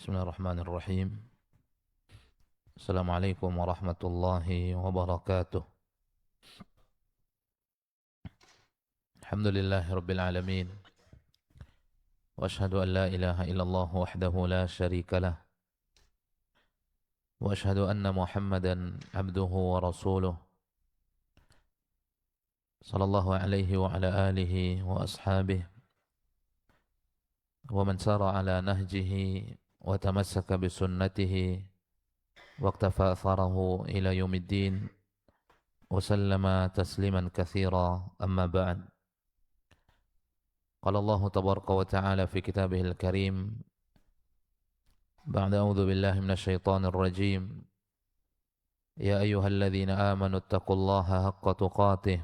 Bismillahirrahmanirrahim. Assalamualaikum warahmatullahi wabarakatuh. Alhamdulillahi rabbil alamin. Wa ashhadu an la ilaha illallah wahdahu la syarika lah. Wa ashhadu anna Muhammadan abduhu wa rasuluh. Sallallahu alaihi wa ala alihi wa ashabihi. Wa man sara ala nahjihi wa tamassaka bisunnatihi واقتفى أثره إلى يوم الدين وسلم تسليما كثيرا أما بعد قال الله تبارك وتعالى في كتابه الكريم بعد أعوذ بالله من الشيطان الرجيم يا أيها الذين آمنوا اتقوا الله حق تقاته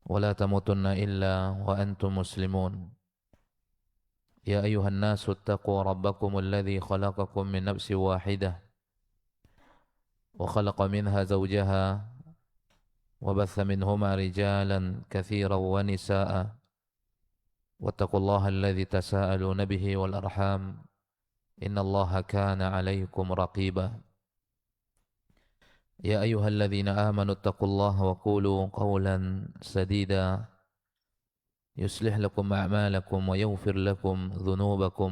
ولا تموتن إلا وأنتم مسلمون يا أيها الناس اتقوا ربكم الذي خلقكم من نفس واحدة وخلق منها زوجها وبث منهما رجالا كثيرا ونساء واتقوا الله الذي تساءلون به والأرحام إن الله كان عليكم رقيبا يا أيها الذين آمنوا اتقوا الله وقولوا قولا سديدا يصلح لكم أعمالكم ويغفر لكم ذنوبكم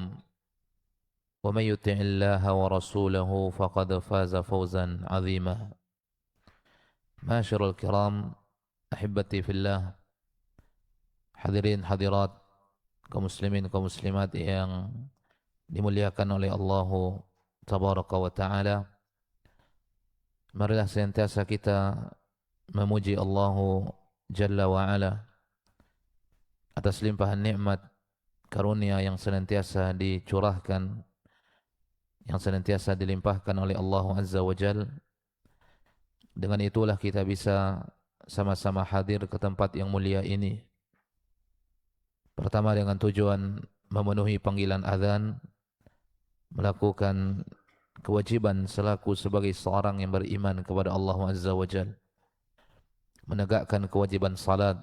ومن يطع الله ورسوله فقد فاز فوزا عظيما معاشر الكرام أحبتي في الله hadirin hadirat kaum muslimin kaum muslimat yang dimuliakan oleh Allah tabaraka wa taala, marilah senantiasa kita memuji Allah jalla wa ala atas limpahan nikmat karunia yang senantiasa dicurahkan, yang senantiasa dilimpahkan oleh Allah Azza wa Jal. Dengan itulah kita bisa sama-sama hadir ke tempat yang mulia ini. Pertama dengan tujuan memenuhi panggilan azan, melakukan kewajiban selaku sebagai seorang yang beriman kepada Allah Azza wa Jal, menegakkan kewajiban salat,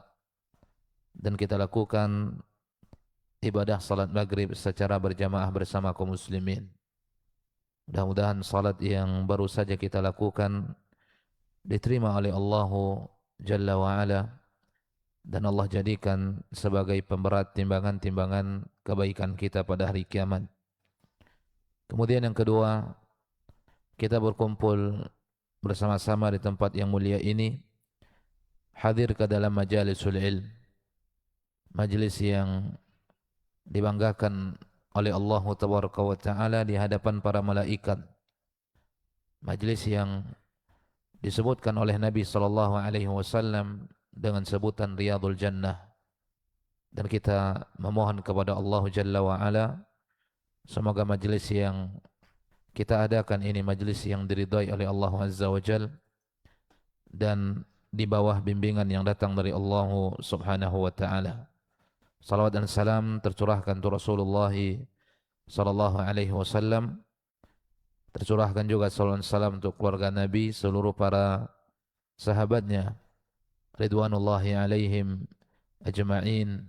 dan kita lakukan ibadah salat maghrib secara berjamaah bersama kaum muslimin. Mudah-mudahan salat yang baru saja kita lakukan diterima oleh Allah Jalla wa'ala, dan Allah jadikan sebagai pemberat timbangan-timbangan kebaikan kita pada hari kiamat. Kemudian yang kedua, kita berkumpul bersama-sama di tempat yang mulia ini, hadir ke dalam majalisul ilm, majlis yang dibanggakan oleh Allah Tabaraka wa Ta'ala di hadapan para malaikat, majlis yang disebutkan oleh Nabi sallallahu alaihi wasallam dengan sebutan Riyadul Jannah. Dan kita memohon kepada Allah Jalla wa Ala, semoga majlis yang kita adakan ini majlis yang diridhai oleh Allah Azza wa Jalla dan di bawah bimbingan yang datang dari Allah Subhanahu wa Ta'ala. Salawat dan salam tercurahkan untuk Rasulullah sallallahu alaihi wasallam, tercurahkan juga salawat dan salam untuk keluarga Nabi, seluruh para sahabatnya ridwanullahi alaihim ajma'in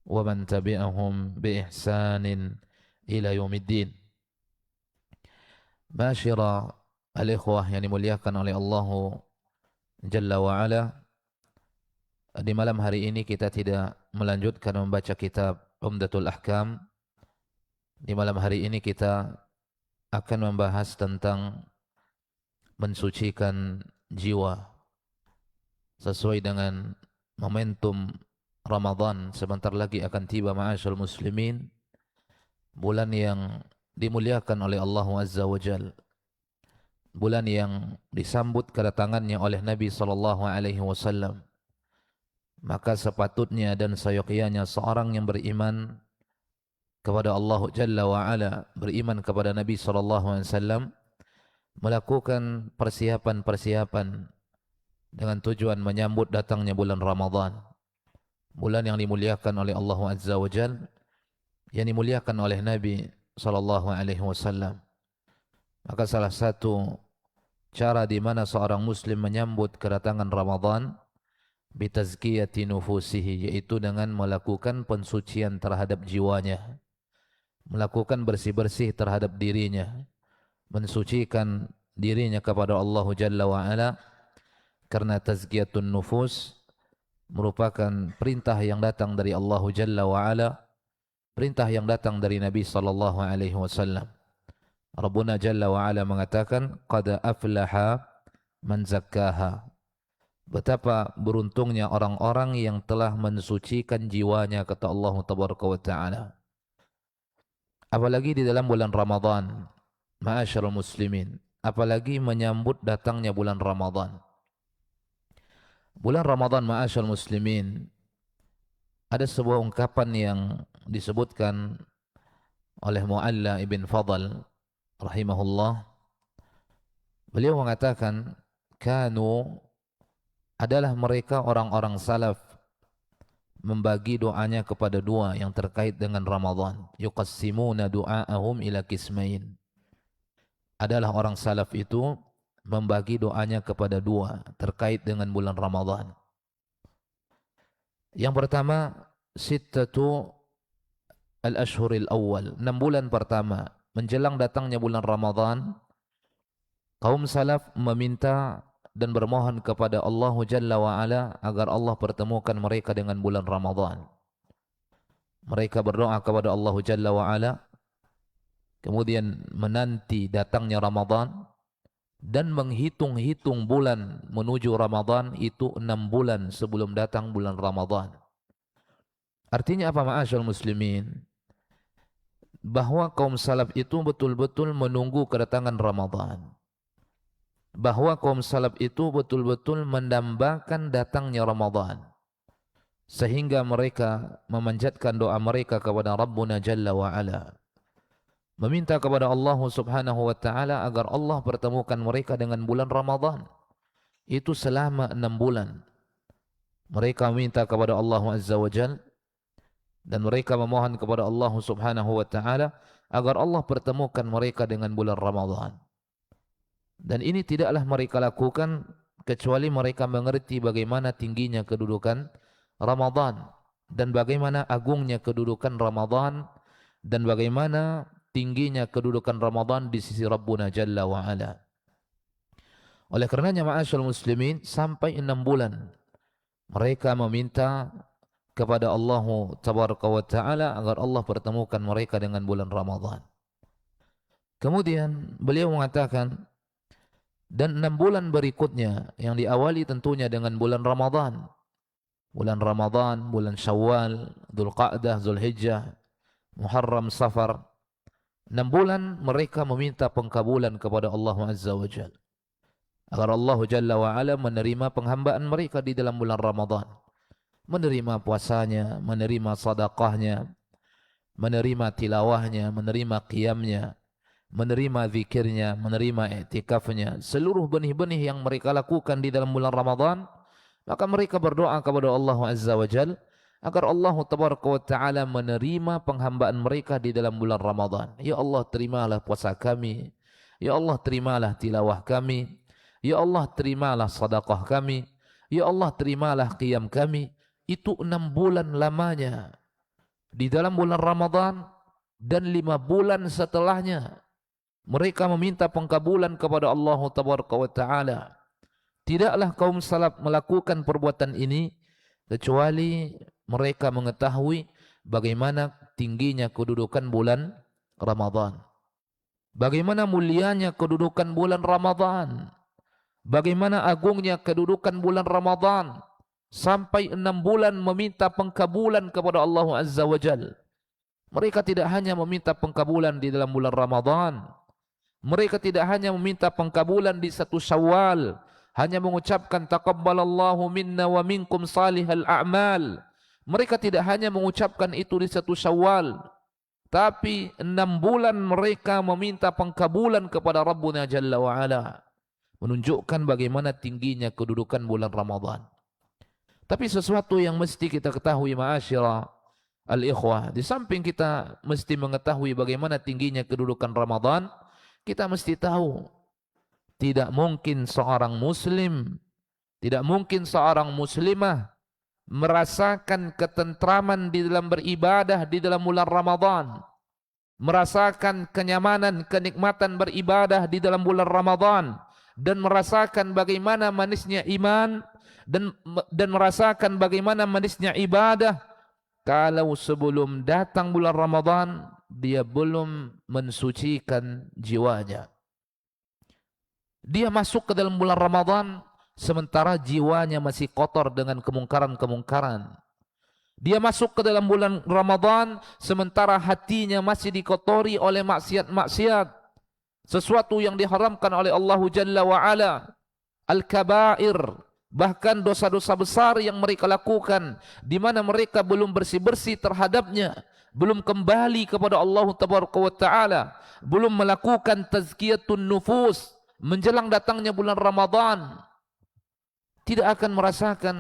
wa man tabi'ahum bi ihsanin ila yaumiddin. Masyira al-ikhwah yang dimuliakan oleh Allah Jalla wa Ala, di malam hari ini kita tidak melanjutkan membaca kitab Umdatul Ahkam. Di malam hari ini kita akan membahas tentang mensucikan jiwa sesuai dengan momentum Ramadan. Sebentar lagi akan tiba, ma'asyarul muslimin, bulan yang dimuliakan oleh Allah Azza wa Jal, bulan yang disambut kedatangannya oleh Nabi sallallahu alaihi wasallam. Maka sepatutnya dan seyogyanya seorang yang beriman kepada Allah Jalla wa Ala, beriman kepada Nabi sallallahu alaihi wasallam, melakukan persiapan-persiapan dengan tujuan menyambut datangnya bulan Ramadan, bulan yang dimuliakan oleh Allah Azza wa Jalla, yang dimuliakan oleh Nabi sallallahu alaihi wasallam. Maka salah satu cara di mana seorang muslim menyambut kedatangan Ramadan bitazkiyati nufusihi, yaitu dengan melakukan pensucian terhadap jiwanya, melakukan bersih-bersih terhadap dirinya, mensucikan dirinya kepada Allah Jalla wa Ala, karena tazkiyatun nufus merupakan perintah yang datang dari Allah Jalla wa Ala, perintah yang datang dari Nabi sallallahu alaihi wasallam. Rabbuna Jalla wa Ala mengatakan, qad aflaha man zakkaha. Betapa beruntungnya orang-orang yang telah mensucikan jiwanya, kata Allah Tabaraka wa Ta'ala. Apalagi di dalam bulan Ramadan, ma'asyarul muslimin, apalagi menyambut datangnya bulan Ramadan. Bulan Ramadan, ma'asyarul muslimin, ada sebuah ungkapan yang disebutkan oleh Mu'alla ibn Fadl rahimahullah. Beliau mengatakan, kanu, adalah mereka orang-orang salaf membagi doanya kepada dua yang terkait dengan Ramadan. Yuqassimuna du'aahum ila qismain. Adalah orang salaf itu membagi doanya kepada dua terkait dengan bulan Ramadan. Yang pertama, sittatu al-ashhuril awal, 6 bulan pertama menjelang datangnya bulan Ramadan, kaum salaf meminta dan bermohon kepada Allah Jalla wa Ala agar Allah pertemukan mereka dengan bulan Ramadan. Mereka berdoa kepada Allah Jalla wa Ala, kemudian menanti datangnya Ramadan dan menghitung-hitung bulan menuju Ramadan itu 6 bulan sebelum datang bulan Ramadan. Artinya apa, ma'asyarul muslimin? Bahwa kaum salaf itu betul-betul menunggu kedatangan Ramadan. Bahwa kaum salaf itu betul-betul mendambakan datangnya Ramadan, sehingga mereka memanjatkan doa mereka kepada Rabbuna Jalla wa Ala, meminta kepada Allah Subhanahu wa Ta'ala agar Allah pertemukan mereka dengan bulan Ramadan. Itu selama 6 bulan mereka meminta kepada Allah Azza wa Jalla, dan mereka memohon kepada Allah Subhanahu wa Ta'ala agar Allah pertemukan mereka dengan bulan Ramadan. Dan ini tidaklah mereka lakukan kecuali mereka mengerti bagaimana tingginya kedudukan Ramadan dan bagaimana agungnya kedudukan Ramadan dan bagaimana tingginya kedudukan Ramadan di sisi Rabbuna Jalla wa Ala. Oleh karenanya, ma'asyarul muslimin, sampai 6 bulan mereka meminta kepada Allah Tabaraka wa Ta'ala agar Allah pertemukan mereka dengan bulan Ramadan. Kemudian beliau mengatakan, dan 6 bulan berikutnya yang diawali tentunya dengan bulan Ramadan. Bulan Ramadan, bulan Syawal, Dzulqa'dah, Zulhijjah, Muharram, Safar. 6 bulan mereka meminta pengkabulan kepada Allah Azza wa Jalla, agar Allah Jalla wa Ala menerima penghambaan mereka di dalam bulan Ramadan. Menerima puasanya, menerima sedekahnya, menerima tilawahnya, menerima qiyamnya, menerima zikirnya, menerima i'tikafnya, seluruh benih-benih yang mereka lakukan di dalam bulan Ramadan. Maka mereka berdoa kepada Allah Azza wa Jalla agar Allah Tabaraka wa Ta'ala menerima penghambaan mereka di dalam bulan Ramadan. Ya Allah, terimalah puasa kami. Ya Allah, terimalah tilawah kami. Ya Allah, terimalah sedekah kami. Ya Allah, terimalah qiyam kami. Itu 6 bulan lamanya di dalam bulan Ramadan, dan 5 bulan setelahnya mereka meminta pengkabulan kepada Allah Tabaraka wa Ta'ala. Tidaklah kaum salaf melakukan perbuatan ini kecuali mereka mengetahui bagaimana tingginya kedudukan bulan Ramadan, bagaimana mulianya kedudukan bulan Ramadan, bagaimana agungnya kedudukan bulan Ramadan, sampai 6 bulan meminta pengkabulan kepada Allah Azza wa Jalla. Mereka tidak hanya meminta pengkabulan di dalam bulan Ramadan, mereka tidak hanya meminta pengkabulan di 1 Syawal, hanya mengucapkan taqabbalallahu minna wa minkum salihal a'mal. Mereka tidak hanya mengucapkan itu di 1 Syawal, tapi 6 bulan mereka meminta pengkabulan kepada Rabbuna Jalla wa Ala, menunjukkan bagaimana tingginya kedudukan bulan Ramadan. Tapi sesuatu yang mesti kita ketahui, ma'asyira al-ikhwah, di samping kita mesti mengetahui bagaimana tingginya kedudukan Ramadan, kita mesti tahu tidak mungkin seorang muslim, tidak mungkin seorang muslimah merasakan ketentraman di dalam beribadah di dalam bulan Ramadan, merasakan kenyamanan, kenikmatan beribadah di dalam bulan Ramadan, dan merasakan bagaimana manisnya iman, dan merasakan bagaimana manisnya ibadah, kalau sebelum datang bulan Ramadan dia belum mensucikan jiwanya. Dia masuk ke dalam bulan Ramadan sementara jiwanya masih kotor dengan kemungkaran-kemungkaran. Dia masuk ke dalam bulan Ramadan sementara hatinya masih dikotori oleh maksiat-maksiat, sesuatu yang diharamkan oleh Allah Jalla wa Ala, al-kabair, bahkan dosa-dosa besar yang mereka lakukan di mana mereka belum bersih-bersih terhadapnya, belum kembali kepada Allah Tabaraka wa Taala, belum melakukan tazkiyatun nufus menjelang datangnya bulan Ramadan, tidak akan merasakan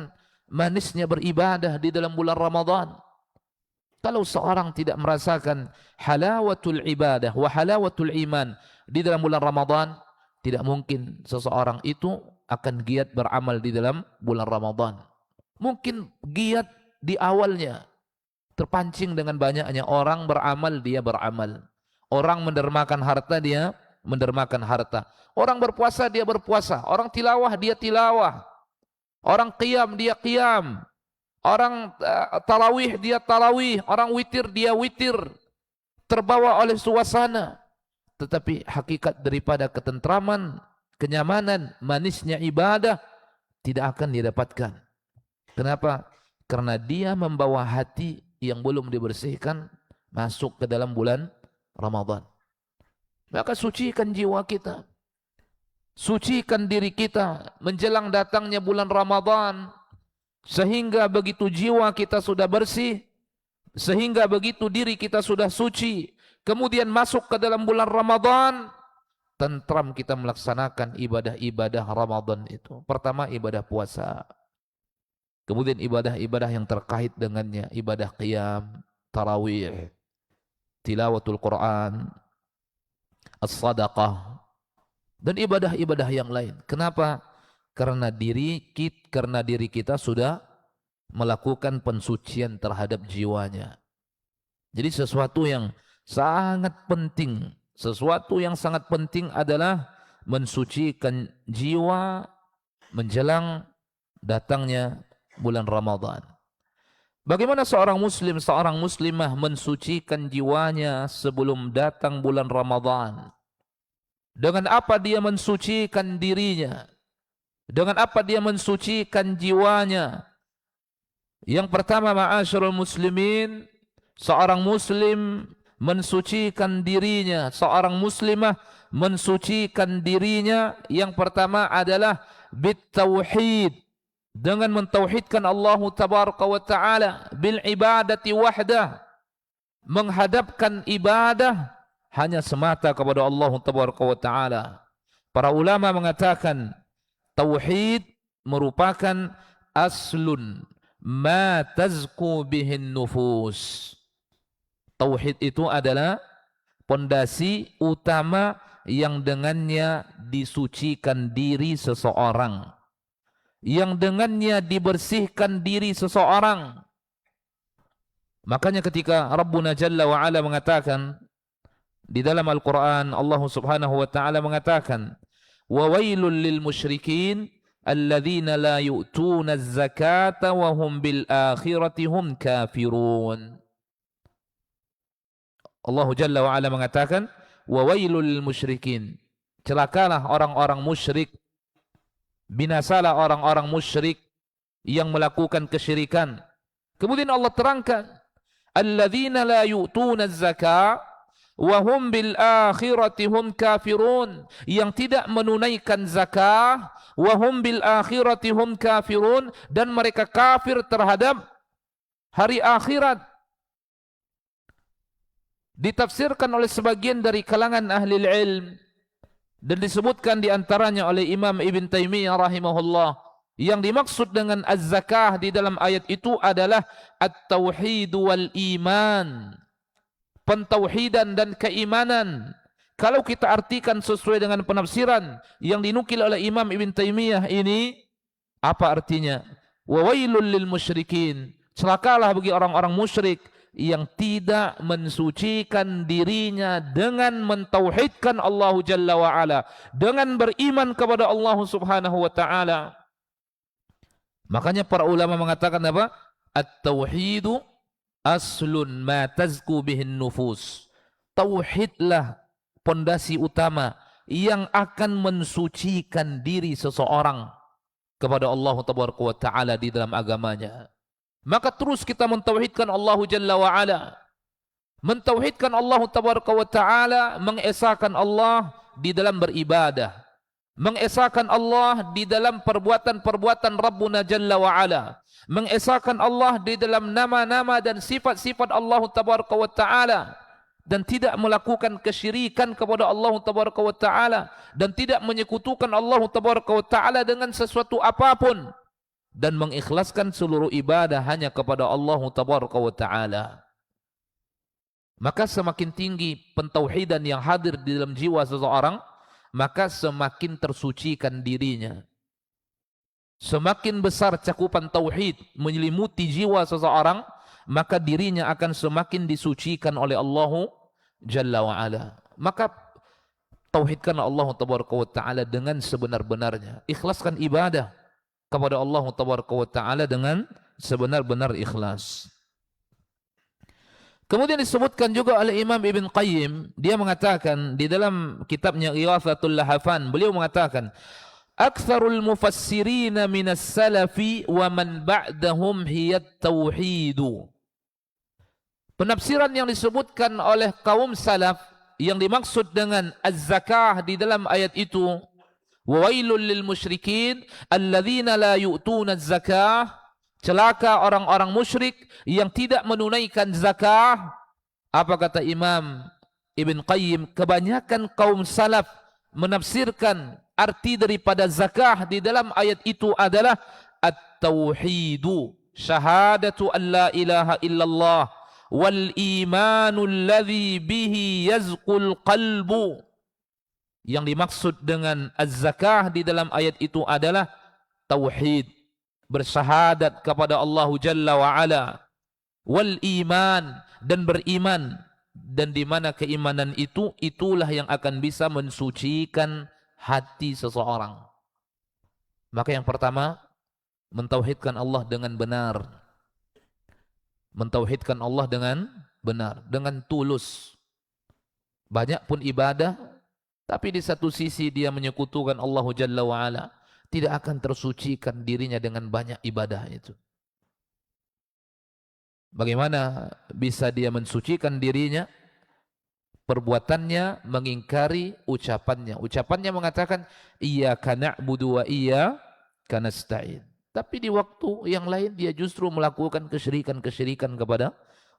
manisnya beribadah di dalam bulan Ramadan. Kalau seorang tidak merasakan halawatul ibadah wa halawatul iman di dalam bulan Ramadan, tidak mungkin seseorang itu akan giat beramal di dalam bulan Ramadan. Mungkin giat di awalnya, terpancing dengan banyaknya orang beramal, dia beramal. Orang mendermakan harta, dia mendermakan harta. Orang berpuasa, dia berpuasa. Orang tilawah, dia tilawah. Orang qiyam, dia qiyam. Orang tarawih, dia tarawih. Orang witir, dia witir. Terbawa oleh suasana. Tetapi hakikat daripada ketentraman, kenyamanan, manisnya ibadah tidak akan didapatkan. Kenapa? Karena dia membawa hati yang belum dibersihkan masuk ke dalam bulan Ramadan. Maka sucikan jiwa kita, sucikan diri kita menjelang datangnya bulan Ramadan, sehingga begitu jiwa kita sudah bersih, sehingga begitu diri kita sudah suci, kemudian masuk ke dalam bulan Ramadan, tentram kita melaksanakan ibadah-ibadah Ramadan itu. Pertama ibadah puasa, kemudian ibadah-ibadah yang terkait dengannya, ibadah qiyam, tarawih, tilawatul Quran, as-sadaqah, dan ibadah-ibadah yang lain. Kenapa? Karena diri kita sudah melakukan pensucian terhadap jiwanya. Jadi sesuatu yang sangat penting adalah mensucikan jiwa menjelang datangnya bulan Ramadan. Bagaimana seorang muslim, seorang muslimah mensucikan jiwanya sebelum datang bulan Ramadan? Dengan apa dia mensucikan dirinya? Dengan apa dia mensucikan jiwanya? Yang pertama, ma'asyiral muslimin, seorang muslim mensucikan dirinya, seorang muslimah mensucikan dirinya. Yang pertama adalah bitauhid, dengan mentauhidkan Allah Tabaraka wa Ta'ala, bil ibadati wahdah, menghadapkan ibadah hanya semata kepada Allah Tabaraka wa Ta'ala. Para ulama mengatakan tauhid merupakan aslun ma tazku bihin nufus. Tauhid itu adalah pondasi utama yang dengannya disucikan diri seseorang, yang dengannya dibersihkan diri seseorang. Makanya ketika Rabbuna Jalla wa Ala mengatakan di dalam Al-Quran, Allah Subhanahu wa Ta'ala mengatakan, wa wailul lil musyrikin alladzina la yu'tuna az-zakata wa hum bil akhirati hum kafirun. Allah Jalla wa Ala mengatakan, wa wailul lil musyrikin, celakalah orang-orang musyrik, binasalah orang-orang musyrik yang melakukan kesyirikan. Kemudian Allah terangkan, alladzina la yu'tuna az-zakata wa hum bil akhirati hum kafirun, yang tidak menunaikan zakah, wa hum bil akhirati hum kafirun, dan mereka kafir terhadap hari akhirat. Ditafsirkan oleh sebagian dari kalangan ahli ilm dan disebutkan di antaranya oleh Imam Ibn Taimiyah rahimahullah, yang dimaksud dengan az-zakah di dalam ayat itu adalah at-tauhid wal iman, pentauhidan dan keimanan. Kalau kita artikan sesuai dengan penafsiran yang dinukil oleh Imam Ibn Taimiyah ini, apa artinya? Wa wailul lil musyrikin, celakalah bagi orang-orang musyrik, yang tidak mensucikan dirinya dengan mentauhidkan Allah Jalla wa Ala, dengan beriman kepada Allah Subhanahu wa taala. Makanya para ulama mengatakan apa? At-tauhidu aslun ma tazku bihin nufus. Tauhidlah pondasi utama yang akan mensucikan diri seseorang kepada Allah Tabaraka wa taala di dalam agamanya. Maka terus kita mentauhidkan Allah Jalla wa Ala. Mentauhidkan Allah Tabaraka wa taala, mengesahkan Allah di dalam beribadah. Mengesahkan Allah di dalam perbuatan-perbuatan Rabbuna Jalla wa Ala. Mengesahkan Allah di dalam nama-nama dan sifat-sifat Allah Tabaraka wa taala. Dan tidak melakukan kesyirikan kepada Allah Tabaraka wa taala. Dan tidak menyekutukan Allah Tabaraka wa taala dengan sesuatu apapun. Dan mengikhlaskan seluruh ibadah hanya kepada Allah Tabaraka wa taala. Maka semakin tinggi pentauhidan yang hadir di dalam jiwa seseorang, maka semakin tersucikan dirinya. Semakin besar cakupan tauhid menyelimuti jiwa seseorang, maka dirinya akan semakin disucikan oleh Allah Jalla wa Ala. Maka tauhidkanlah Allah Tabaraka wa taala dengan sebenar-benarnya. Ikhlaskan ibadah kepada Allah Tabaraka wa taala dengan sebenar-benar ikhlas. Kemudian disebutkan juga oleh Imam Ibn Qayyim, dia mengatakan di dalam kitabnya Ighathatul Lahafan, beliau mengatakan, "Aktsarul mufassirin minas salafi wa man ba'dahum hiyat tauhidu." Penafsiran yang disebutkan oleh kaum salaf yang dimaksud dengan az-zakah di dalam ayat itu, "Wailul lil musyrikin alladzina la yu'tuna az-zakah." Celaka orang-orang musyrik yang tidak menunaikan zakah. Apa kata Imam Ibn Qayyim? Kebanyakan kaum salaf menafsirkan arti daripada zakah di dalam ayat itu adalah at-tauhidu, syahadatu an la ilaha illallah, wal imanu alladhi bihi yazqul qalbu. Yang dimaksud dengan az-zakah di dalam ayat itu adalah tauhid, bersyahadat kepada Allah Jalla wa Ala, wal iman, dan beriman, dan di mana keimanan itu, itulah yang akan bisa mensucikan hati seseorang. Maka yang pertama, mentauhidkan Allah dengan benar. Mentauhidkan Allah dengan benar, dengan tulus. Banyak pun ibadah, tapi di satu sisi dia menyekutukan Allah Jalla wa Ala, tidak akan tersucikan dirinya dengan banyak ibadah itu. Bagaimana bisa dia mensucikan dirinya? Perbuatannya mengingkari ucapannya. Ucapannya mengatakan, iyyaka na'budu wa iyyaka nasta'in. Tapi di waktu yang lain dia justru melakukan kesyirikan-kesyirikan kepada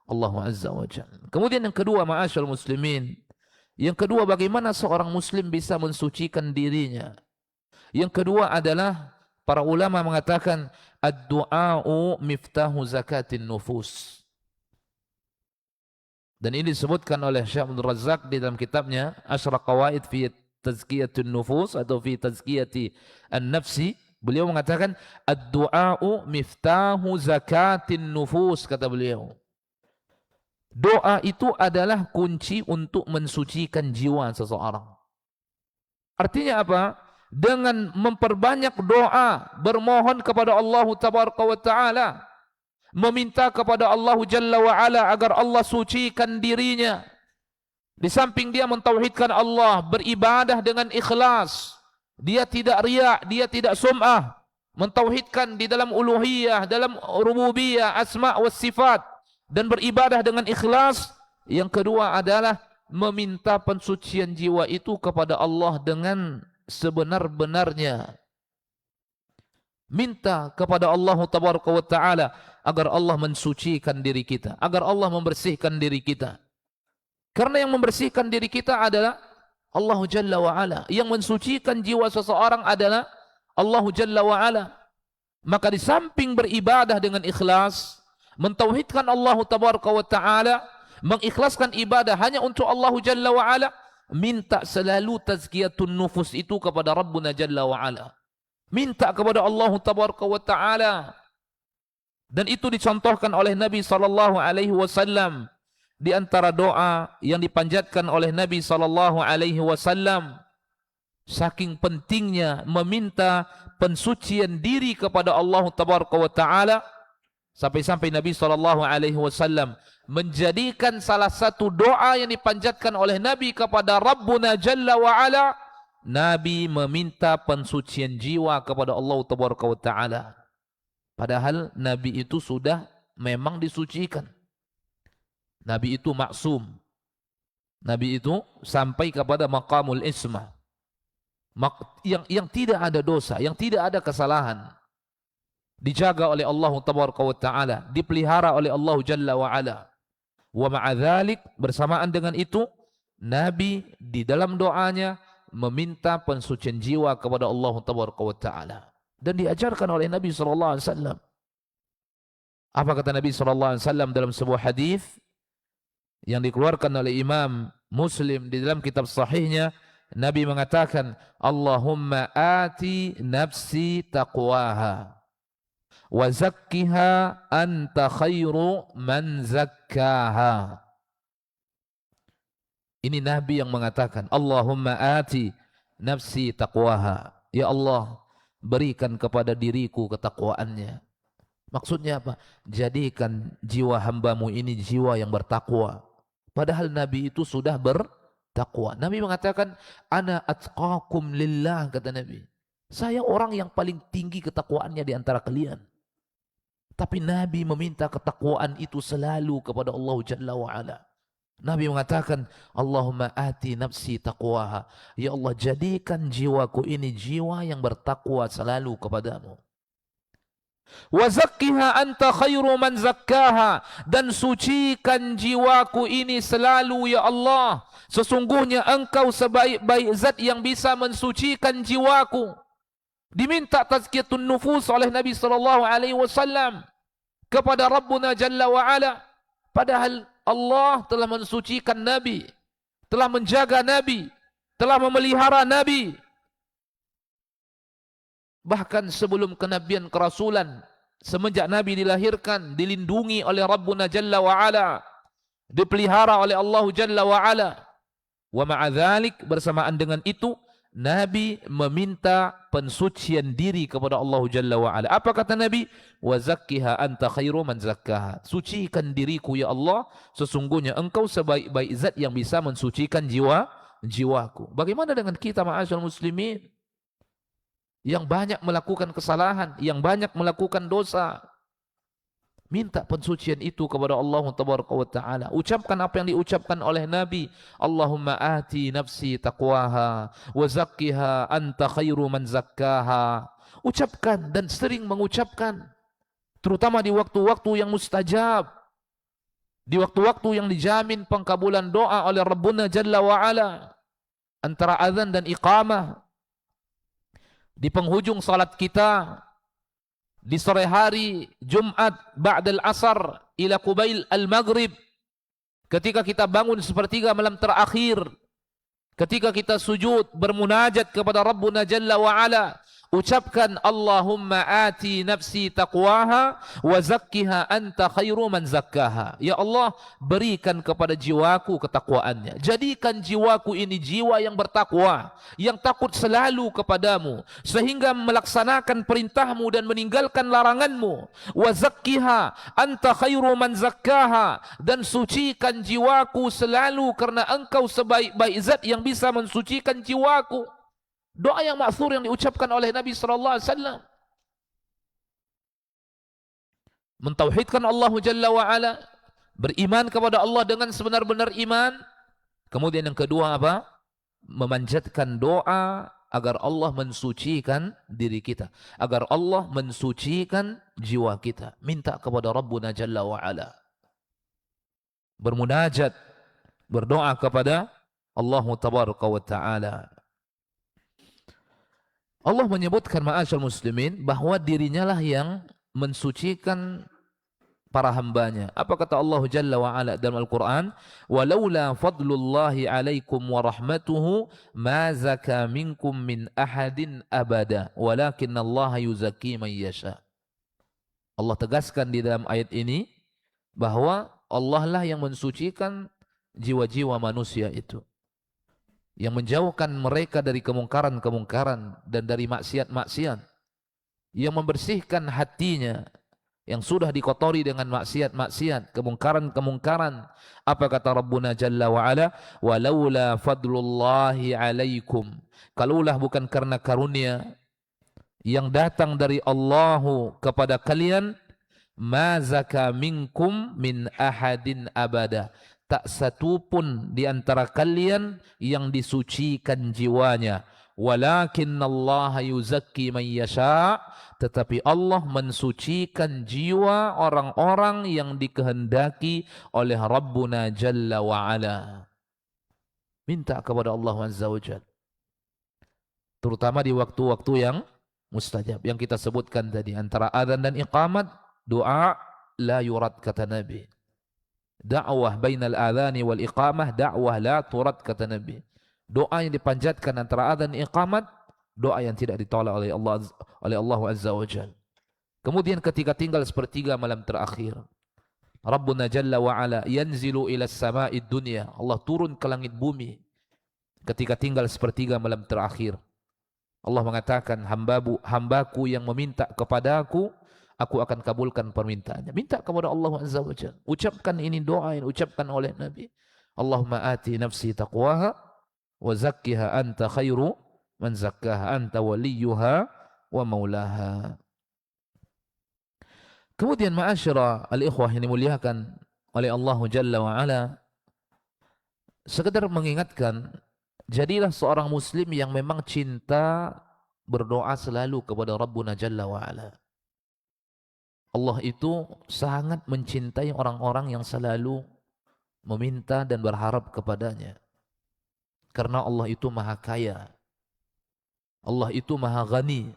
Allah Azza wa Jalla. Kemudian yang kedua, ma'asyal muslimin. Yang kedua, bagaimana seorang muslim bisa mensucikan dirinya? Yang kedua adalah para ulama mengatakan ad-du'a'u miftahu zakatin nufus. Dan ini disebutkan oleh Syekh Abdul Razak di dalam kitabnya Asyraq Qawaid fi Tazkiyatin Nufus atau fi Tazkiyati An-Nafsi. Beliau mengatakan ad-du'a'u miftahu zakatin nufus, kata beliau. Doa itu adalah kunci untuk mensucikan jiwa seseorang. Artinya apa? Dengan memperbanyak doa, bermohon kepada Allah Tabaraka wa taala, meminta kepada Allah Jalla wa Ala agar Allah sucikan dirinya. Di samping dia mentauhidkan Allah, beribadah dengan ikhlas, dia tidak riya, dia tidak sum'ah, mentauhidkan di dalam uluhiyah, dalam rububiyah, asma' was sifat, dan beribadah dengan ikhlas. Yang kedua adalah meminta pensucian jiwa itu kepada Allah dengan sebenar-benarnya. Minta kepada Allah Tabaraka wa taala agar Allah mensucikan diri kita, agar Allah membersihkan diri kita. Karena yang membersihkan diri kita adalah Allah Jalla wa Ala. Yang mensucikan jiwa seseorang adalah Allah Jalla wa Ala. Maka di samping beribadah dengan ikhlas, mentauhidkan Allah Tabaraka wa taala, mengikhlaskan ibadah hanya untuk Allah Jalla wa Ala, minta selalu tazkiyatun nufus itu kepada Rabbuna Jalla wa Ala. Minta kepada Allah Tabaraka wa taala Dan itu dicontohkan oleh Nabi sallallahu alaihi wasallam di antara doa yang dipanjatkan oleh Nabi sallallahu alaihi wasallam, saking pentingnya meminta pensucian diri kepada Allah tabaraka wa taala, sampai-sampai Nabi sallallahu alaihi wasallam menjadikan salah satu doa yang dipanjatkan oleh Nabi kepada Rabbuna Jalla wa Ala, Nabi meminta pensucian jiwa kepada Allah tabaraka wa taala. Padahal Nabi itu sudah memang disucikan. Nabi itu maksum. Nabi itu sampai kepada maqamul ismah. Yang tidak ada dosa, yang tidak ada kesalahan. Dijaga oleh Allah tabaraka wa taala, dipelihara oleh Allah Jalla wa Ala. Wa ma'a dzalik, bersamaan dengan itu, Nabi di dalam doanya meminta pensucian jiwa kepada Allah tabaraka wa taala. Dan diajarkan oleh Nabi sallallahu alaihi wasallam. Apa kata Nabi sallallahu alaihi wasallam dalam sebuah hadis yang dikeluarkan oleh Imam Muslim di dalam kitab sahihnya? Nabi mengatakan, Allahumma ati nafsi taqwaha wa zakkiha anta khairu man zakkaha. Ini Nabi yang mengatakan, Allahumma ati nafsi taqwaha. Ya Allah, berikan kepada diriku ketakwaannya. Maksudnya apa? Jadikan jiwa hambamu ini jiwa yang bertakwa. Padahal Nabi itu sudah bertakwa. Nabi mengatakan, ana atqakum lillah, kata Nabi. Saya orang yang paling tinggi ketakwaannya di antara kalian. Tapi Nabi meminta ketakwaan itu selalu kepada Allah Jalla wa Ala. Nabi mengatakan, Allahumma ati nafsi taqwaha. Ya Allah, jadikan jiwaku ini jiwa yang bertakwa selalu kepadamu. Wa zakkiha anta khairu man zakkaha. Dan sucikan jiwaku ini selalu, ya Allah. Sesungguhnya engkau sebaik-baik zat yang bisa mensucikan jiwaku. Diminta tazkiyatun nufus oleh Nabi sallallahu alaihi wasallam kepada Rabbuna Jalla wa Ala. Padahal Allah telah mensucikan Nabi, telah menjaga Nabi, telah memelihara Nabi. Bahkan sebelum kenabian kerasulan, semenjak Nabi dilahirkan, dilindungi oleh Rabbuna Jalla wa Ala, dipelihara oleh Allah Jalla wa Ala. Wa ma'a dzalik, bersamaan dengan itu, Nabi meminta pensucian diri kepada Allah Jalla wa Ala. Apa kata Nabi? Wa zakkiha anta khairu man zakkaha. Sucikan diriku ya Allah, sesungguhnya engkau sebaik-baik zat yang bisa mensucikan jiwaku. Bagaimana dengan kita ma'asyarul muslimin yang banyak melakukan kesalahan, yang banyak melakukan dosa? Minta pensucian itu kepada Allah tabaraka wa taala. Ucapkan apa yang diucapkan oleh Nabi, Allahumma ati nafsi taqwaha wa zakkiha anta khairu man zakkaha. Ucapkan dan sering mengucapkan, terutama di waktu-waktu yang mustajab, di waktu-waktu yang dijamin pengkabulan doa oleh Rabbuna Jalla wa Ala, antara azan dan iqamah, di penghujung salat kita, di sore hari Jumat ba'dal asar ila qubail al-maghrib, ketika kita bangun sepertiga malam terakhir, ketika kita sujud bermunajat kepada Rabbuna Jalla wa Ala, ucapkan Allahumma ati nafsi taqwaha wa zakkiha anta khairu man zakkaha. Ya Allah, berikan kepada jiwaku ketakwaannya. Jadikan jiwaku ini jiwa yang bertakwa, yang takut selalu kepadamu, sehingga melaksanakan perintahmu dan meninggalkan laranganmu. Wa zakkiha anta khairu man zakkaha. Dan sucikan jiwaku selalu karena engkau sebaik-baik zat yang bisa mensucikan jiwaku. Doa yang ma'thur yang diucapkan oleh Nabi sallallahu alaihi wasallam. Mentauhidkan Allah Jalla wa Ala, beriman kepada Allah dengan sebenar-benar iman. Kemudian yang kedua apa? Memanjatkan doa agar Allah mensucikan diri kita, agar Allah mensucikan jiwa kita. Minta kepada Rabbuna Jalla wa Ala. Bermunajat, berdoa kepada Allah tabaraka wa taala. Allah menyebutkan ma'asyarul muslimin bahwa dirinya lah yang mensucikan para hambanya. Apa kata Allah Jalla wa Ala dalam Al-Quran? Walaula fadlullahi alaikum wa rahmatuhu ma zaka minkum min ahadin abada walakin Allah yuzaki man yasha. Allah tegaskan di dalam ayat ini bahwa Allah lah yang mensucikan jiwa-jiwa manusia itu, yang menjauhkan mereka dari kemungkaran-kemungkaran dan dari maksiat-maksiat, yang membersihkan hatinya yang sudah dikotori dengan maksiat-maksiat, kemungkaran-kemungkaran. Apa kata Rabbuna Jalla wa Ala? Walaula fadlullahi alaikum. Kalaulah bukan karena karunia yang datang dari Allahu kepada kalian, ma zaka minkum min ahadin abada. Tak satu pun di antara kalian yang disucikan jiwanya. Walakin Allah yuzakki man yasha'. Tetapi Allah mensucikan jiwa orang-orang yang dikehendaki oleh Rabbuna Jalla wa'ala. Minta kepada Allah Azza wa Jalla, terutama di waktu-waktu yang mustajab, yang kita sebutkan tadi, antara adzan dan iqamat, doa la yurad kata Nabi. Da'wah bainal adzani wal iqamah, da'wah la turad kata Nabi. Doa yang dipanjatkan antara adzan dan iqamat, doa yang tidak ditolak oleh Allah Azza wa Jalla. Kemudian ketika tinggal sepertiga malam terakhir, Rabbuna Jalla wa Ala yanzilu ila sama'id dunya. Allah turun ke langit bumi ketika tinggal sepertiga malam terakhir. Allah mengatakan, hambaku yang meminta kepadaku, aku akan kabulkan permintaannya. Minta kepada Allah Azza wa Jalla. Ucapkan ini doa yang ucapkan oleh Nabi. Allahumma ati nafsi taqwaha wa zakkiha anta khairu man zakkaha anta waliyuha wa maulaha. Kemudian ma'asyara al-ikhwah yang dimuliakan oleh Allah Jalla wa Ala, sekedar mengingatkan, jadilah seorang muslim yang memang cinta berdoa selalu kepada Rabbuna Jalla wa Ala. Allah itu sangat mencintai orang-orang yang selalu meminta dan berharap kepadanya. Karena Allah itu maha kaya. Allah itu maha ghani.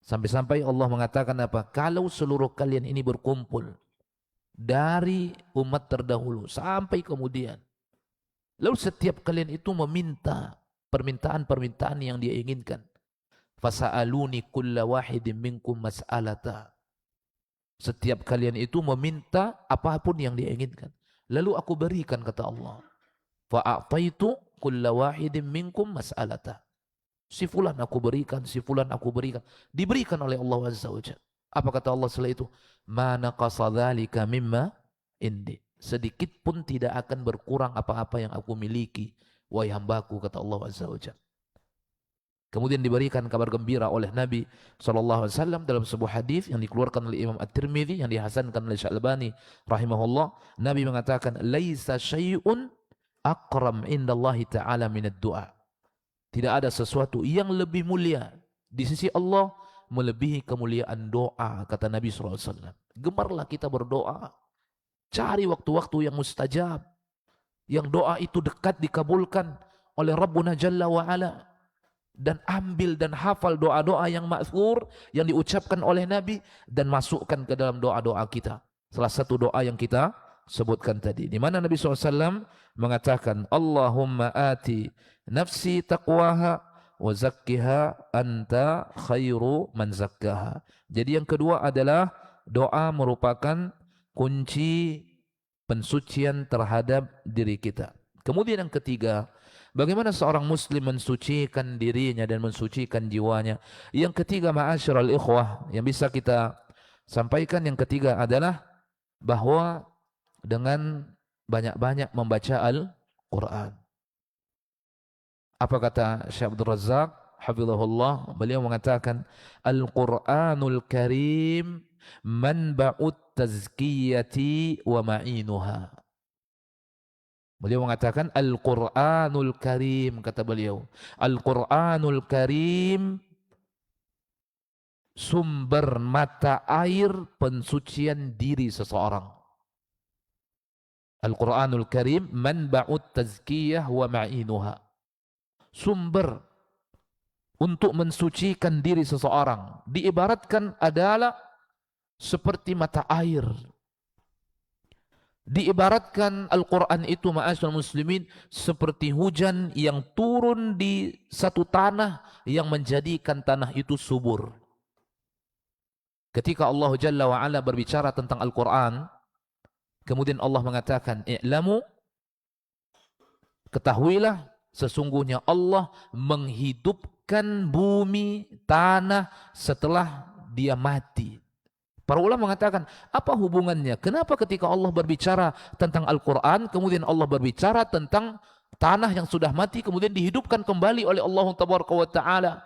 Sampai-sampai Allah mengatakan apa? Kalau seluruh kalian ini berkumpul dari umat terdahulu sampai kemudian, lalu setiap kalian itu meminta permintaan-permintaan yang dia inginkan. Fasa'aluni kulla wahidin minkum mas'alata. Setiap kalian itu meminta apapun yang dia inginkan. Lalu aku berikan, kata Allah. Fa'ataitu kulla wahidin minkum mas'alata. Si fulan aku berikan, si fulan aku berikan. Diberikan oleh Allah Azza wa Jalla. Apa kata Allah setelah itu? Ma naqasa dzalika mimma indi. Sedikit pun tidak akan berkurang apa-apa yang aku miliki, wahai hambaku, kata Allah Azza wa Jalla. Kemudian diberikan kabar gembira oleh Nabi SAW dalam sebuah hadis yang dikeluarkan oleh Imam At-Tirmidzi, yang dihasankan oleh Syalbani rahimahullah. Nabi mengatakan, laisa syai'un aqram indallahi ta'ala minad du'a. Tidak ada sesuatu yang lebih mulia di sisi Allah melebihi kemuliaan doa, kata Nabi SAW. Gemarlah kita berdoa. Cari waktu-waktu yang mustajab, yang doa itu dekat dikabulkan oleh Rabbuna Jalla wa'ala. Dan ambil dan hafal doa-doa yang ma'thur, yang diucapkan oleh Nabi, dan masukkan ke dalam doa-doa kita. Salah satu doa yang kita sebutkan tadi, di mana Nabi SAW mengatakan, Allahumma ati nafsi taqwaha wa zakkiha anta khairu man zakkaha. Jadi yang kedua adalah doa merupakan kunci pensucian terhadap diri kita. Kemudian yang ketiga, bagaimana seorang muslim mensucikan dirinya dan mensucikan jiwanya. Yang ketiga, ma'asyiral ikhwah, yang bisa kita sampaikan, yang ketiga adalah bahwa dengan banyak-banyak membaca Al-Quran. Apa kata Syekh Abdul Razak hafizahullah? Beliau mengatakan, Al-Quranul Karim manba'ut tazkiyati wa ma'inuha. Beliau mengatakan Al-Quranul Karim, kata beliau, Al-Quranul Karim sumber mata air pensucian diri seseorang. Al-Quranul Karim manba'ut tazkiyah wa ma'inuha. Sumber untuk mensucikan diri seseorang diibaratkan adalah seperti mata air. Diibaratkan Al-Quran itu, ma'asyiral muslimin, seperti hujan yang turun di satu tanah yang menjadikan tanah itu subur. Ketika Allah Jalla wa'ala berbicara tentang Al-Quran, kemudian Allah mengatakan, i'lamu, ketahuilah, sesungguhnya Allah menghidupkan bumi, tanah setelah dia mati. Para ulama mengatakan, apa hubungannya? Kenapa ketika Allah berbicara tentang Al-Quran, kemudian Allah berbicara tentang tanah yang sudah mati, kemudian dihidupkan kembali oleh Allah Tabaraka wa Ta'ala?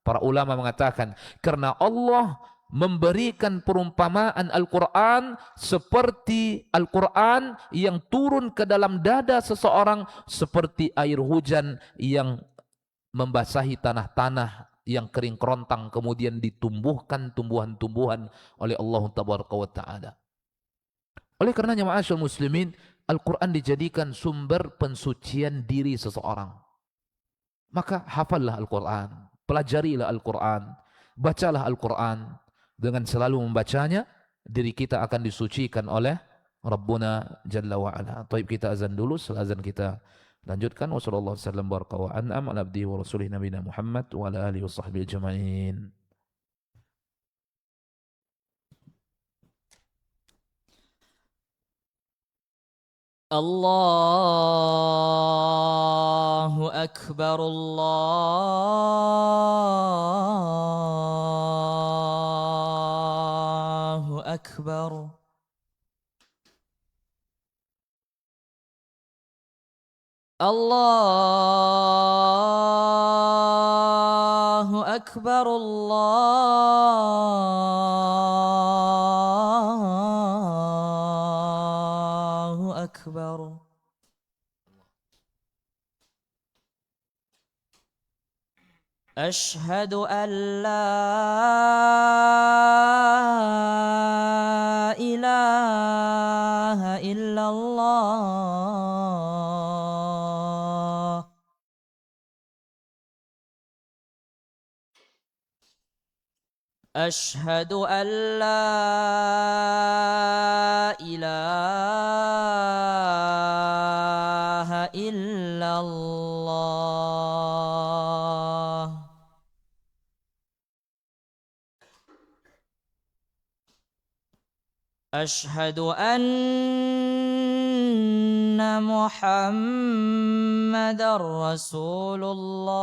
Para ulama mengatakan, karena Allah memberikan perumpamaan Al-Quran seperti Al-Quran yang turun ke dalam dada seseorang, seperti air hujan yang membasahi tanah-tanah yang kering kerontang, kemudian ditumbuhkan tumbuhan-tumbuhan oleh Allah Tabaraka wa Ta'ala. Oleh karenanya ma'asyal muslimin, Al-Quran dijadikan sumber pensucian diri seseorang. Maka hafallah Al-Quran, pelajarilah Al-Quran, bacalah Al-Quran. Dengan selalu membacanya, diri kita akan disucikan oleh Rabbuna Jalla wa'ala. Taib, kita azan dulu, setelah azan kita lanjutkan. Wassallallahu wasallam baraka wa an'am ala abdihi wa rasulih nabina Muhammad wa ala alihi wa sahbihi ajma'in. Allahu Akbar, Allahu Akbar. Allahu Akbar, Allahu Akbar. Ashhadu an la ilaha illallah. Ashhadu an la ilaha illallah. Ashhadu anna Muhammadar Rasulullah.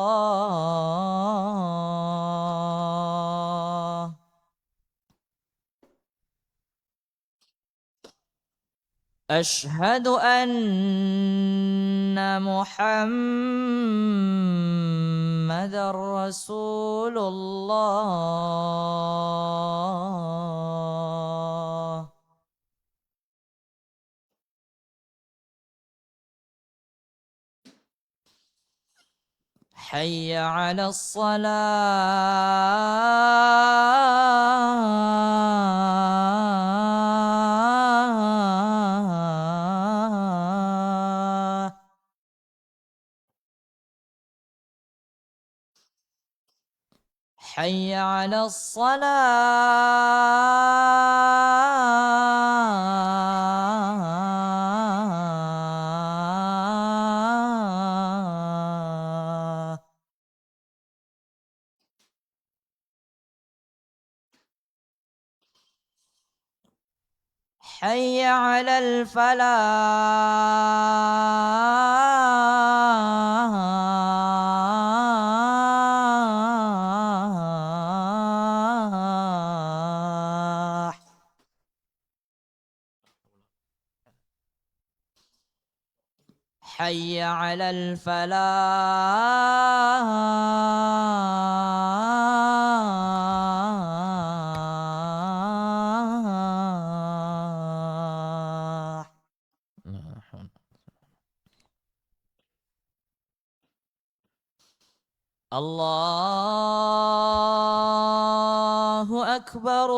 Ashhadu anna Muhammadar Rasulullah. حي على الصلاة. حي على الصلاة. حي على الفلاح. حي على الفلاح. الله أكبر،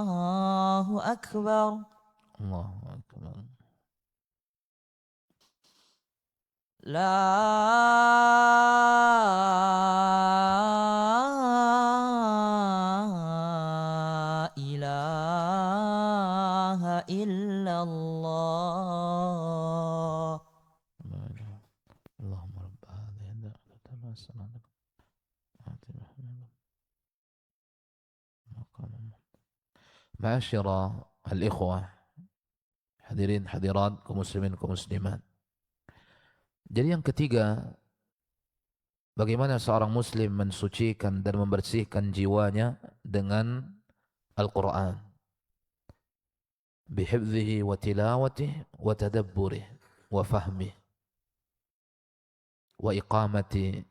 الله أكبر. الله أكبر. لا إله إلا الله. اللهم رب هذه Ma'asyira al-ikhwah, hadirin hadirat, kaum muslimin kaum muslimat. Jadi yang ketiga, bagaimana seorang muslim mensucikan dan membersihkan jiwanya dengan Al-Quran. Bihifzihi wa tilawatih wa tadabburih wa fahmih wa iqamati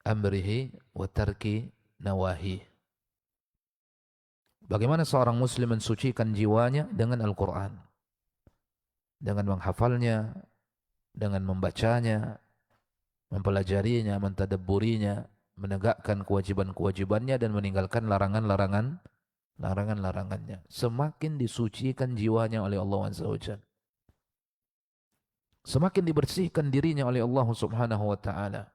amrihi wa tarki nawahih. Bagaimana seorang muslim mensucikan jiwanya dengan Al-Quran, dengan menghafalnya, dengan membacanya, mempelajarinya, mentadabburinya, menegakkan kewajiban-kewajibannya dan meninggalkan larangan-larangannya. Semakin disucikan jiwanya oleh Allah Azza wa Jalla, semakin dibersihkan dirinya oleh Allah Subhanahu wa taala.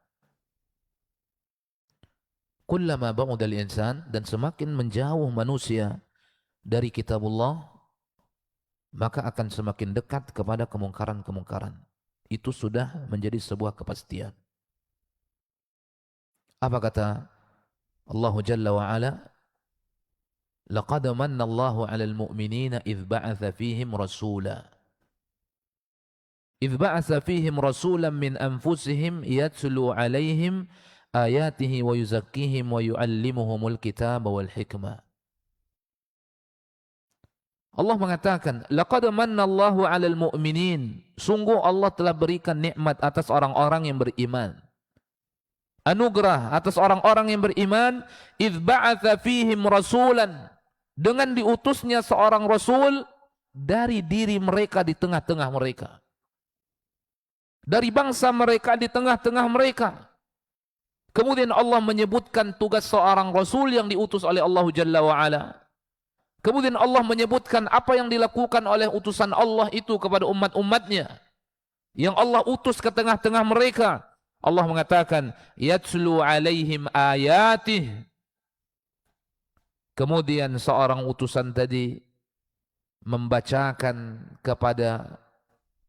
Kullama ba'udal insan, dan semakin menjauh manusia dari kitabullah, maka akan semakin dekat kepada kemungkaran-kemungkaran. Itu sudah menjadi sebuah kepastian. Apa kata Allah Jalla wa Ala? Laqad manna Allahu 'alal mu'minina idh ba'atha fihim rasula. Idh ba'atha fihim rasulan min anfusihim yatlu 'alaihim ayatihi wa yuzakkihim wa yu'allimuhumul kitaba wal hikmah. Allah mengatakan, laqad manna Allahu 'alal mu'minin. Sungguh Allah telah berikan nikmat atas orang-orang yang beriman. Anugerah atas orang-orang yang beriman, idz ba'atsa fihim rasulan, dengan diutusnya seorang rasul dari diri mereka di tengah-tengah mereka. Dari bangsa mereka di tengah-tengah mereka. Kemudian Allah menyebutkan tugas seorang rasul yang diutus oleh Allah Jalla wa Ala. Kemudian Allah menyebutkan apa yang dilakukan oleh utusan Allah itu kepada umat-umatnya yang Allah utus ke tengah-tengah mereka. Allah mengatakan, yatslu alaihim ayatih. Kemudian seorang utusan tadi membacakan kepada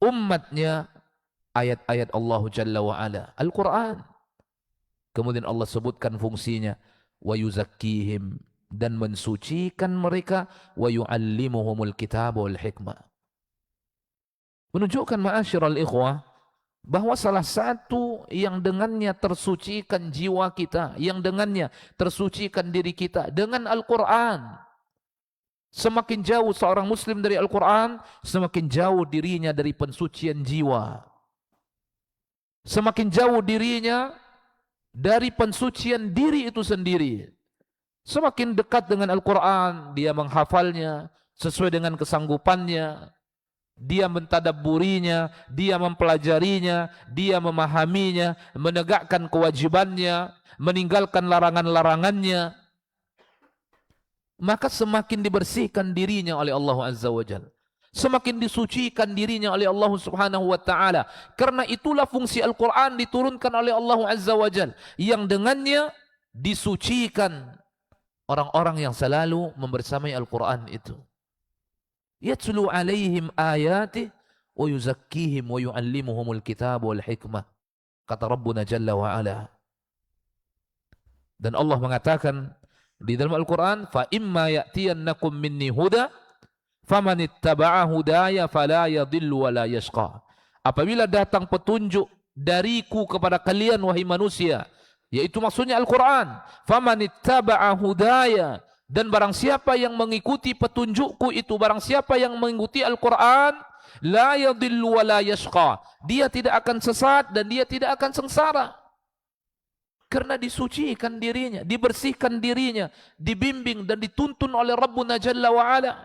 umatnya ayat-ayat Allah Jalla wa Ala, Al-Quran. Kemudian Allah sebutkan fungsinya, wa yuzakkihim, dan mensucikan mereka, wa yu'allimuhumul kitab wal hikmah. Menunjukkan ma'asyiral ikhwah bahwa salah satu yang dengannya tersucikan jiwa kita, yang dengannya tersucikan diri kita dengan Al-Quran. Semakin jauh seorang muslim dari Al-Quran, semakin jauh dirinya dari pensucian jiwa. Semakin jauh dirinya dari pensucian diri itu sendiri. Semakin dekat dengan Al-Quran, dia menghafalnya sesuai dengan kesanggupannya, dia mentadabburinya, dia mempelajarinya, dia memahaminya, menegakkan kewajibannya, meninggalkan larangan-larangannya, maka semakin dibersihkan dirinya oleh Allah Azza wa Jalla, semakin disucikan dirinya oleh Allah Subhanahu wa taala. Karena itulah fungsi Al-Quran diturunkan oleh Allah Azza wa Jalla, yang dengannya disucikan orang-orang yang selalu membersamai Al-Quran itu. Yatslu alaihim ayatih wa yuzakkihim wa yu'allimuhumul kitab wal hikmah. Kata Rabbuna Jalla wa Ala. Dan Allah mengatakan di dalam Al-Quran, fa imma ya'tiyannakum minni huda faman ittaba'a hudaya fala yadhillu wa la yashqa. Apabila datang petunjuk dariku kepada kalian wahai manusia, yaitu maksudnya Al-Quran, faman ittaba'a hudaya, dan barang siapa yang mengikuti petunjukku itu, barang siapa yang mengikuti Al-Quran, la yadhillu wa la yashqa, dia tidak akan sesat dan dia tidak akan sengsara. Karena disucikan dirinya, dibersihkan dirinya, dibimbing dan dituntun oleh Rabbuna Jalla wa Ala.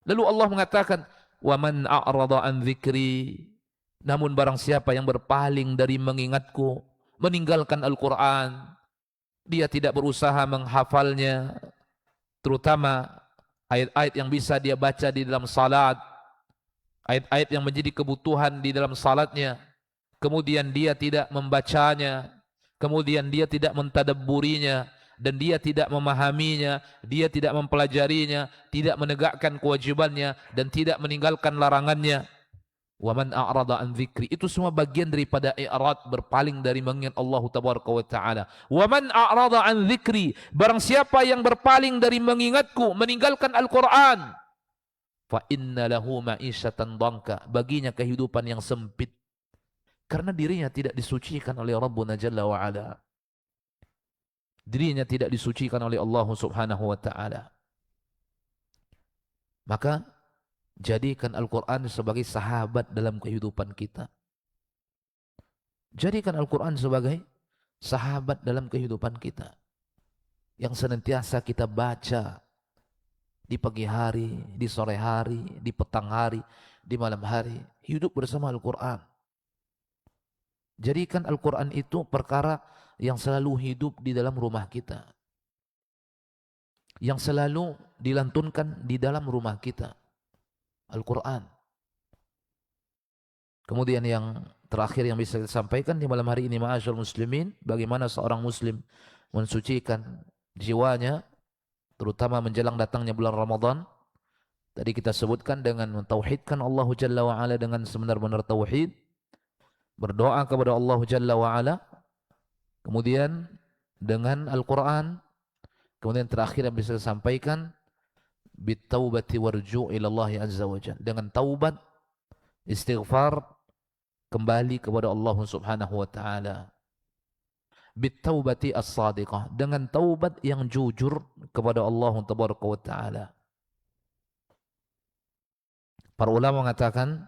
Lalu Allah mengatakan, wa man a'rada an dzikri, namun barang siapa yang berpaling dari mengingatku, meninggalkan Al-Quran, dia tidak berusaha menghafalnya, terutama ayat-ayat yang bisa dia baca di dalam salat, ayat-ayat yang menjadi kebutuhan di dalam salatnya, kemudian dia tidak membacanya, kemudian dia tidak mentadabburinya, dan dia tidak memahaminya, dia tidak mempelajarinya, tidak menegakkan kewajibannya, dan tidak meninggalkan larangannya. Wa man a'rada an dzikri, itu semua bagian daripada i'rad, berpaling dari mengingat Allah tabaraka wa taala. Wa man a'rada an dzikri, barang siapa yang berpaling dari mengingatku, meninggalkan Al-Qur'an, fa inna lahu ma'isyatan dhanka, baginya kehidupan yang sempit karena dirinya tidak disucikan oleh Rabbuna Jalla wa Ala. Dirinya tidak disucikan oleh Allah Subhanahu wa taala. Maka jadikan Al-Quran sebagai sahabat dalam kehidupan kita. Jadikan Al-Quran sebagai sahabat dalam kehidupan kita. Yang senantiasa kita baca di pagi hari, di sore hari, di petang hari, di malam hari. Hidup bersama Al-Quran. Jadikan Al-Quran itu perkara yang selalu hidup di dalam rumah kita. Yang selalu dilantunkan di dalam rumah kita. Al-Quran. Kemudian yang terakhir yang bisa saya sampaikan di malam hari ini, ma'asyarul muslimin, bagaimana seorang muslim mensucikan jiwanya, terutama menjelang datangnya bulan Ramadan. Tadi kita sebutkan dengan mentauhidkan Allah Jalla wa'ala dengan sebenar-benar tauhid, berdoa kepada Allah Jalla wa'ala, kemudian dengan Al-Quran, kemudian terakhir yang bisa saya sampaikan, bitaubati warju' ilallahi azza wa jalla, dengan taubat, istighfar, kembali kepada Allah Subhanahu wa taala. Bitaubati as-sadiqah, dengan taubat yang jujur kepada Allah tabaraka wa taala. Para ulama mengatakan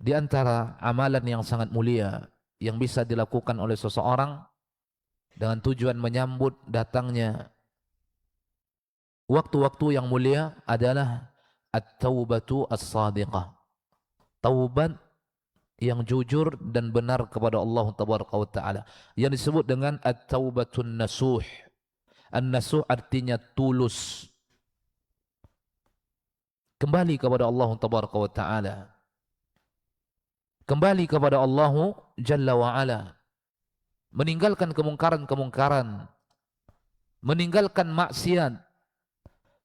di antara amalan yang sangat mulia yang bisa dilakukan oleh seseorang dengan tujuan menyambut datangnya waktu-waktu yang mulia adalah at-taubatu as-sadiqah. Taubat yang jujur dan benar kepada Allah tabaraka wa taala, yang disebut dengan at-taubatun nasuh. An-nasuh artinya tulus. Kembali kepada Allah tabaraka wa taala. Kembali kepada Allah Jalla wa Ala. Meninggalkan kemungkaran-kemungkaran. Meninggalkan maksiat.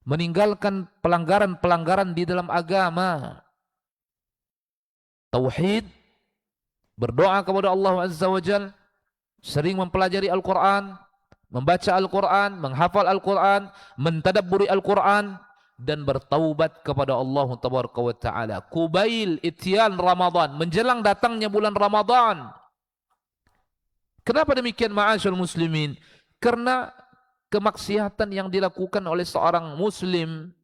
Meninggalkan pelanggaran-pelanggaran di dalam agama. Tauhid, berdoa kepada Allah Azza wa Jal, sering mempelajari Al-Quran, membaca Al-Quran, menghafal Al-Quran, mentadabburi Al-Quran, dan bertaubat kepada Allah Tabaraka wa Ta'ala. Kubail ityan Ramadan, menjelang datangnya bulan Ramadan. Kenapa demikian ma'asyarul muslimin? Karena kemaksiatan yang dilakukan oleh seorang muslim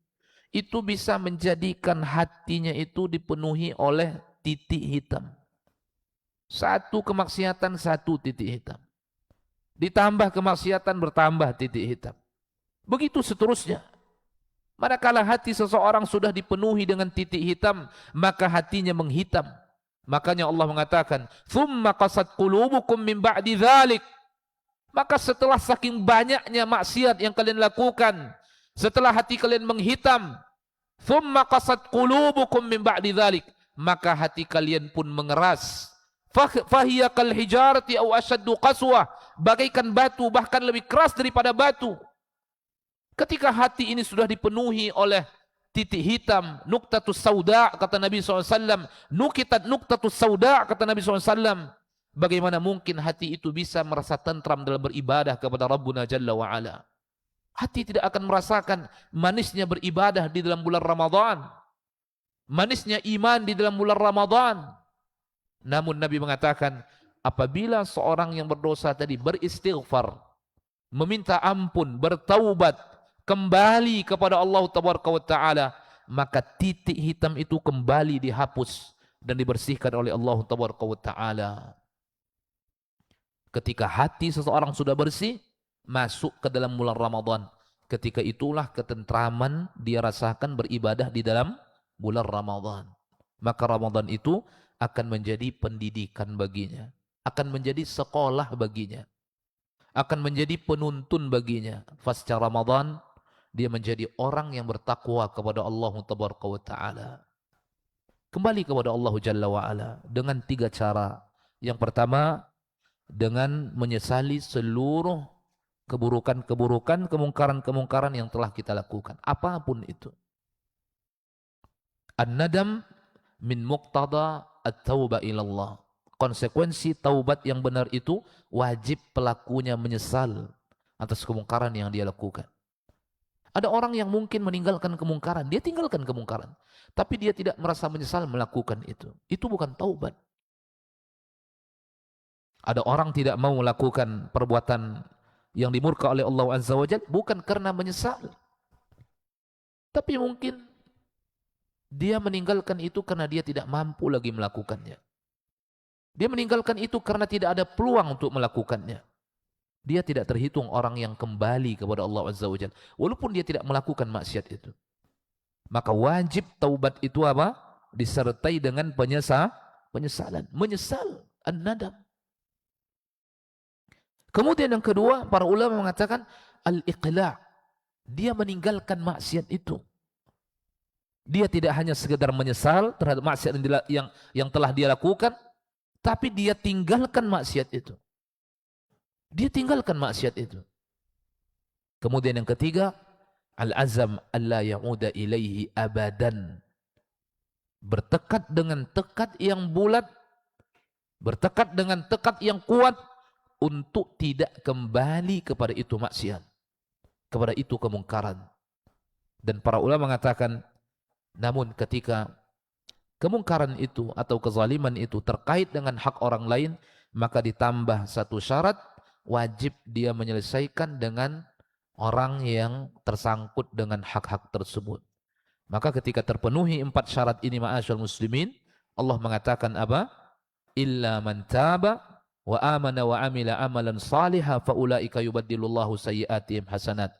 itu bisa menjadikan hatinya itu dipenuhi oleh titik hitam. Satu kemaksiatan, satu titik hitam. Ditambah kemaksiatan, bertambah titik hitam. Begitu seterusnya. Manakala hati seseorang sudah dipenuhi dengan titik hitam, maka hatinya menghitam. Makanya Allah mengatakan, "Tsumma qasat qulubukum min ba'di dzalik." Maka setelah saking banyaknya maksiat yang kalian lakukan, setelah hati kalian menghitam, "Tsumma qasat qulubukum min ba'di dzalik." Maka hati kalian pun mengeras. Fahiya kal hijarati aw ashaddu qaswah, bagaikan batu, bahkan lebih keras daripada batu. Ketika hati ini sudah dipenuhi oleh titik hitam, nuktatus sauda, kata Nabi SAW, nukitat nuktatus sauda, kata Nabi SAW, bagaimana mungkin hati itu bisa merasa tentram dalam beribadah kepada Rabbuna Jalla wa'ala? Hati tidak akan merasakan manisnya beribadah di dalam bulan Ramadan, manisnya iman di dalam bulan Ramadan. Namun Nabi mengatakan, apabila seorang yang berdosa tadi beristighfar, meminta ampun, bertaubat, kembali kepada Allah Tabaraka wa Ta'ala, maka titik hitam itu kembali dihapus dan dibersihkan oleh Allah Tabaraka wa Ta'ala. Ketika hati seseorang sudah bersih, masuk ke dalam bulan Ramadan. Ketika itulah ketentraman dia rasakan beribadah di dalam bulan Ramadan. Maka Ramadan itu akan menjadi pendidikan baginya, akan menjadi sekolah baginya, akan menjadi penuntun baginya. Pasca Ramadan dia menjadi orang yang bertakwa kepada Allah Tabaraka wa Ta'ala. Kembali kepada Allah Jalla wa Ala dengan 3 cara. Yang pertama, dengan menyesali seluruh keburukan-keburukan, kemungkaran-kemungkaran yang telah kita lakukan, apapun itu. An-nadam min muqtada at-taubah ilallah. Konsekuensi taubat yang benar itu wajib pelakunya menyesal atas kemungkaran yang dia lakukan. Ada orang yang mungkin meninggalkan kemungkaran, dia tinggalkan kemungkaran, tapi dia tidak merasa menyesal melakukan itu. Itu bukan taubat. Ada orang tidak mau melakukan perbuatan yang dimurka oleh Allah Azza wa Jalla bukan karena menyesal, tapi mungkin dia meninggalkan itu karena dia tidak mampu lagi melakukannya. Dia meninggalkan itu karena tidak ada peluang untuk melakukannya. Dia tidak terhitung orang yang kembali kepada Allah Azza wa Jalla, walaupun dia tidak melakukan maksiat itu. Maka wajib taubat itu apa? Disertai dengan penyesalan. Menyesal, an-nadam. Kemudian yang kedua, para ulama mengatakan al-iqla'. Dia meninggalkan maksiat itu. Dia tidak hanya sekedar menyesal terhadap maksiat yang telah dia lakukan, tapi dia tinggalkan maksiat itu. Dia tinggalkan maksiat itu. Kemudian yang ketiga, al-azam alla ya'uda ilaihi abadan. Bertekad dengan tekad yang bulat, bertekad dengan tekad yang kuat untuk tidak kembali kepada itu maksiat, kepada itu kemungkaran. Dan para ulama mengatakan, namun ketika kemungkaran itu atau kezaliman itu terkait dengan hak orang lain, maka ditambah satu syarat, wajib dia menyelesaikan dengan orang yang tersangkut dengan hak-hak tersebut. Maka ketika terpenuhi 4 syarat ini, ma'asyal muslimin, Allah mengatakan apa? Illa man taba wa amana wa amila amalan salihah fa ulaika yubaddilullahu sayyi'atihim hasanat.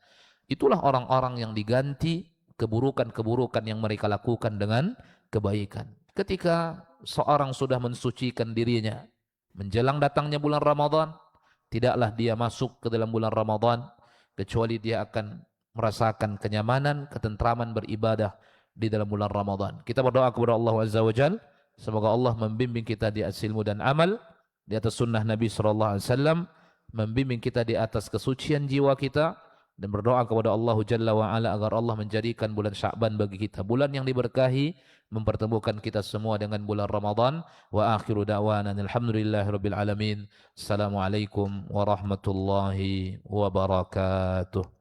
Itulah orang-orang yang diganti keburukan-keburukan yang mereka lakukan dengan kebaikan. Ketika seorang sudah mensucikan dirinya menjelang datangnya bulan Ramadan, tidaklah dia masuk ke dalam bulan Ramadan kecuali dia akan merasakan kenyamanan, ketentraman beribadah di dalam bulan Ramadan. Kita berdoa kepada Allah Azza wa Jalla, semoga Allah membimbing kita di atas ilmu dan amal, di atas sunnah Nabi SAW, membimbing kita di atas kesucian jiwa kita, dan berdoa kepada Allah Jalla wa Ala agar Allah menjadikan bulan Sya'ban bagi kita bulan yang diberkahi, mempertemukan kita semua dengan bulan Ramadan. Wa akhiru da'wana alhamdulillahirabbil alamin. Assalamualaikum warahmatullahi wabarakatuh.